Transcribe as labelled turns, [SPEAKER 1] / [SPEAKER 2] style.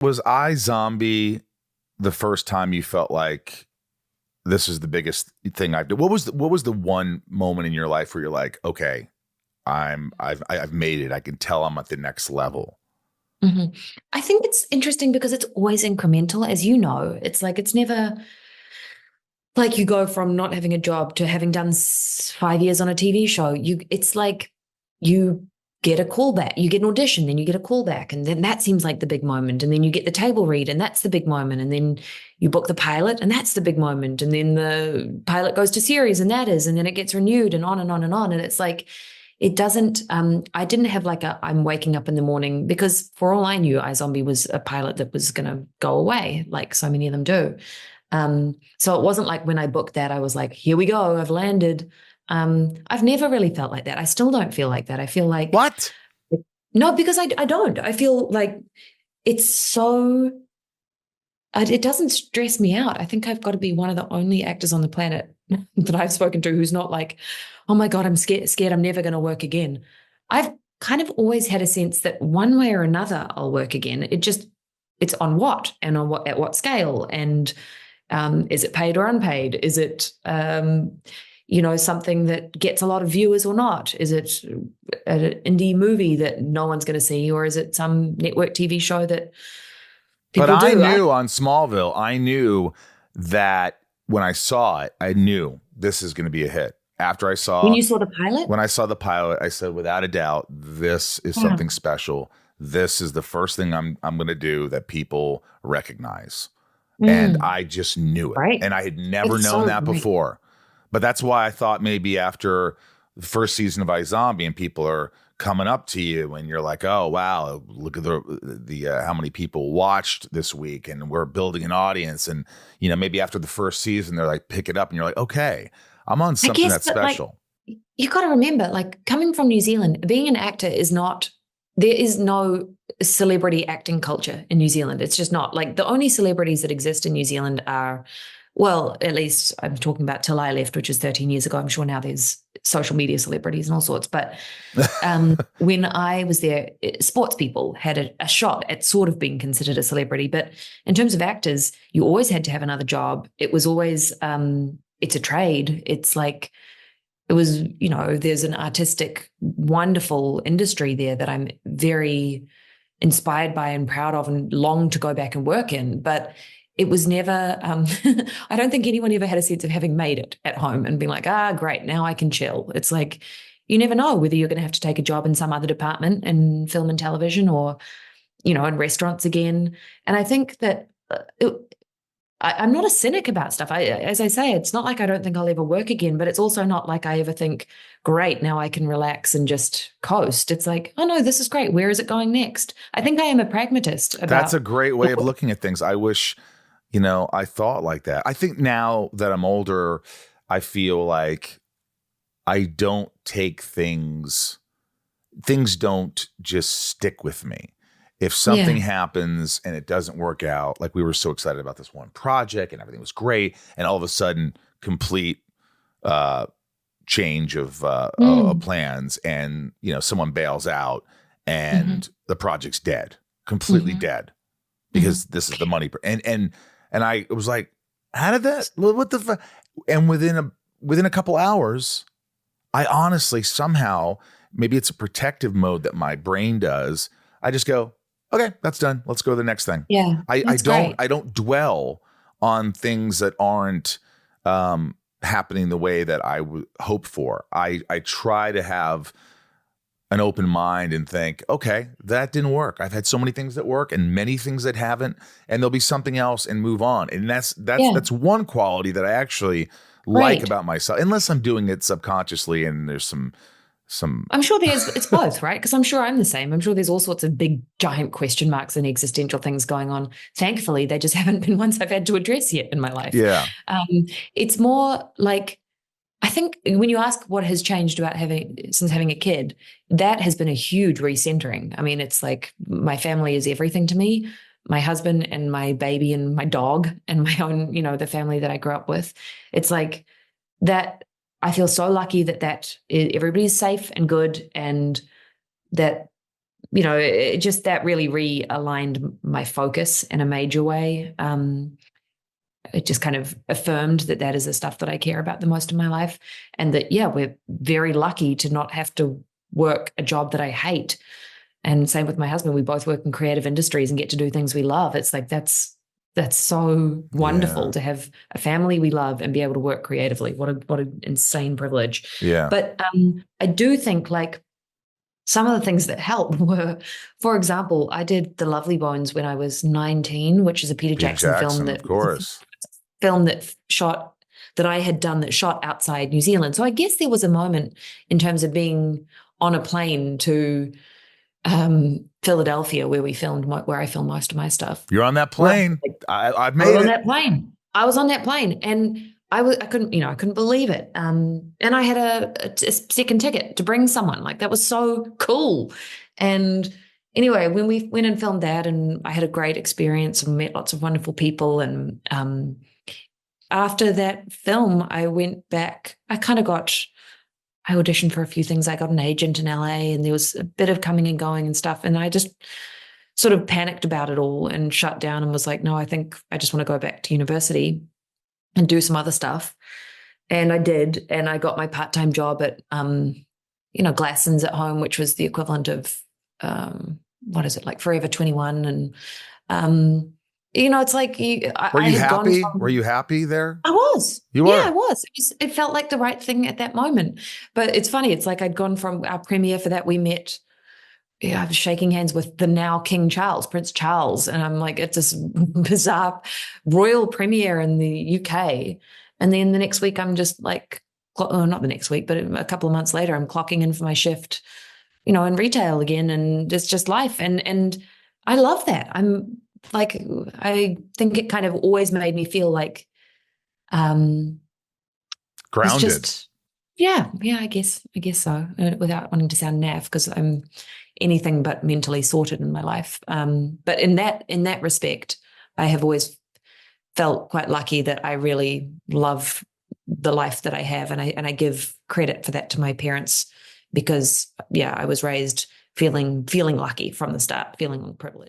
[SPEAKER 1] Was iZombie the first time you felt like this is the biggest thing I've done? What was the one moment in your life where you're like, okay, I've made it. I can tell I'm at the next level.
[SPEAKER 2] hmm I think it's interesting because it's always incremental, as you know. It's like it's never like you go from not having a job to having done 5 years on a TV show. It's like you get a call back, you get an audition, then you get a call back, and then that seems like the big moment. And then you get the table read, and that's the big moment. And then you book the pilot, and that's the big moment. And then the pilot goes to series, and that is, and then it gets renewed, and on and on and on. And it's like it doesn't. I didn't have like a I'm waking up in the morning because for all I knew, iZombie was a pilot that was going to go away, like so many of them do. So it wasn't like when I booked that, I was like, here we go, I've landed. I've never really felt like that. I still don't feel like that. I feel like,
[SPEAKER 1] What?
[SPEAKER 2] no, because I don't. I feel like it's so, it doesn't stress me out. I think I've got to be one of the only actors on the planet that I've spoken to who's not like, oh my God, I'm scared I'm never going to work again. I've kind of always had a sense that one way or another I'll work again. It's on what and on what, at what scale, and is it paid or unpaid? Is it, something that gets a lot of viewers or not? Is it an indie movie that no one's going to see, or is it some network TV show that
[SPEAKER 1] But
[SPEAKER 2] people
[SPEAKER 1] I
[SPEAKER 2] do?
[SPEAKER 1] knew on Smallville, I knew that when I saw it, I knew this is going to be a hit. After I
[SPEAKER 2] When
[SPEAKER 1] saw,
[SPEAKER 2] you saw the pilot,
[SPEAKER 1] when I saw the pilot, I said, without a doubt, this is
[SPEAKER 2] yeah,
[SPEAKER 1] something special. This is the first thing I'm going to do that people recognize. And
[SPEAKER 2] mm,
[SPEAKER 1] I just knew it.
[SPEAKER 2] great.
[SPEAKER 1] And I had never
[SPEAKER 2] It's
[SPEAKER 1] known
[SPEAKER 2] so
[SPEAKER 1] that
[SPEAKER 2] great.
[SPEAKER 1] before. But that's why I thought maybe after the first season of iZombie and people are coming up to you and you're like, oh wow, look at the how many people watched this week, and we're building an audience. And maybe after the first season they're like, pick it up, and you're like, okay, I'm on
[SPEAKER 2] I
[SPEAKER 1] something
[SPEAKER 2] guess,
[SPEAKER 1] that's
[SPEAKER 2] but like
[SPEAKER 1] special.
[SPEAKER 2] you got to remember, like coming from New Zealand, being an actor is not, there is no celebrity acting culture in New Zealand. It's just not. Like the only celebrities that exist in New Zealand are, well, at least I'm talking about till I left, which is 13 years ago. I'm sure now there's social media celebrities and all sorts. But when I was there, sports people had a shot at sort of being considered a celebrity. But in terms of actors, you always had to have another job. It was always, it's a trade. It's like, it was, there's an artistic, wonderful industry there that I'm very inspired by and proud of and long to go back and work in. But it was never, I don't think anyone ever had a sense of having made it at home and being like, great, now I can chill. It's like, you never know whether you're going to have to take a job in some other department in film and television or, in restaurants again. And I think that I'm not a cynic about stuff. As I say, it's not like I don't think I'll ever work again, but it's also not like I ever think, great, now I can relax and just coast. It's like, oh no, this is great. Where is it going next? I think I am a pragmatist
[SPEAKER 1] That's a
[SPEAKER 2] about.
[SPEAKER 1] great way of looking at things. I wish, I thought like that. I think now that I'm older, I feel like I don't take things don't just stick with me. If something
[SPEAKER 2] Yeah.
[SPEAKER 1] happens and it doesn't work out, like we were so excited about this one project and everything was great, and all of a sudden, complete uh, change of
[SPEAKER 2] Mm.
[SPEAKER 1] plans, and someone bails out,
[SPEAKER 2] hmm
[SPEAKER 1] and the project's dead, completely
[SPEAKER 2] hmm
[SPEAKER 1] dead,
[SPEAKER 2] hmm
[SPEAKER 1] because this is the money. And I was like, how did that? What the? And within a couple hours, I honestly somehow, maybe it's a protective mode that my brain does. I just go, okay, that's done. Let's go to the next thing.
[SPEAKER 2] Yeah,
[SPEAKER 1] I, I
[SPEAKER 2] that's
[SPEAKER 1] don't
[SPEAKER 2] great.
[SPEAKER 1] I don't dwell on things that aren't happening the way that I would hope for. I try to have an open mind and think, okay, that didn't work. I've had so many things that work and many things that haven't, and there'll be something else, and move on. And
[SPEAKER 2] Yeah,
[SPEAKER 1] that's one quality that I actually like
[SPEAKER 2] great.
[SPEAKER 1] about myself, unless I'm doing it subconsciously and there's some
[SPEAKER 2] I'm sure it's both, right? Because I'm sure I'm the same. I'm sure there's all sorts of big, giant question marks and existential things going on. Thankfully, they just haven't been ones I've had to address yet in my life.
[SPEAKER 1] yeah.
[SPEAKER 2] It's more like I think when you ask what has changed about having a kid, that has been a huge recentering. I mean, it's like my family is everything to me. My husband and my baby and my dog and my own, the family that I grew up with. It's like that. I feel so lucky that everybody's safe and good, and that just that really realigned my focus in a major way. It just kind of affirmed that is the stuff that I care about the most in my life. And that, yeah, we're very lucky to not have to work a job that I hate. And same with my husband. We both work in creative industries and get to do things we love. It's like, that's so wonderful to have a family we love and be able to work creatively. What an insane privilege.
[SPEAKER 1] Yeah.
[SPEAKER 2] But I do think like some of the things that helped were, for example, I did The Lovely Bones when I was 19, which is a Peter Jackson film
[SPEAKER 1] of course.
[SPEAKER 2] that I had done that shot outside New Zealand. So I guess there was a moment in terms of being on a plane to Philadelphia where I filmed most of my stuff.
[SPEAKER 1] You're on that plane. I've made
[SPEAKER 2] I was
[SPEAKER 1] it.
[SPEAKER 2] on that plane. I was on that plane, and I couldn't believe it. And I had a second ticket to bring someone. Like, that was so cool. And anyway, when we went and filmed that, and I had a great experience and met lots of wonderful people. And after that film, I went back. I auditioned for a few things. I got an agent in LA, and there was a bit of coming and going and stuff. And I just sort of panicked about it all and shut down and was like, no, I think I just want to go back to university and do some other stuff. And I did. And I got my part-time job at, Glassons at Home, which was the equivalent of, what is it, like Forever 21. And, it's like,
[SPEAKER 1] were you happy? Were you happy there?
[SPEAKER 2] I was.
[SPEAKER 1] You were?
[SPEAKER 2] Yeah, I was. It felt like the right thing at that moment. But it's funny. It's like I'd gone from our premiere for that. We met, I was shaking hands with the now King Charles, Prince Charles. And I'm like, it's this bizarre royal premiere in the UK. And then the next week, I'm just like, not the next week, but a couple of months later, I'm clocking in for my shift, in retail again. And it's just life. And I love that. I'm like, I think it kind of always made me feel like
[SPEAKER 1] grounded.
[SPEAKER 2] I guess so, without wanting to sound naff, because I'm anything but mentally sorted in my life. But in that respect, I have always felt quite lucky that I really love the life that I have, and I give credit for that to my parents, because I was raised feeling lucky from the start, feeling privileged.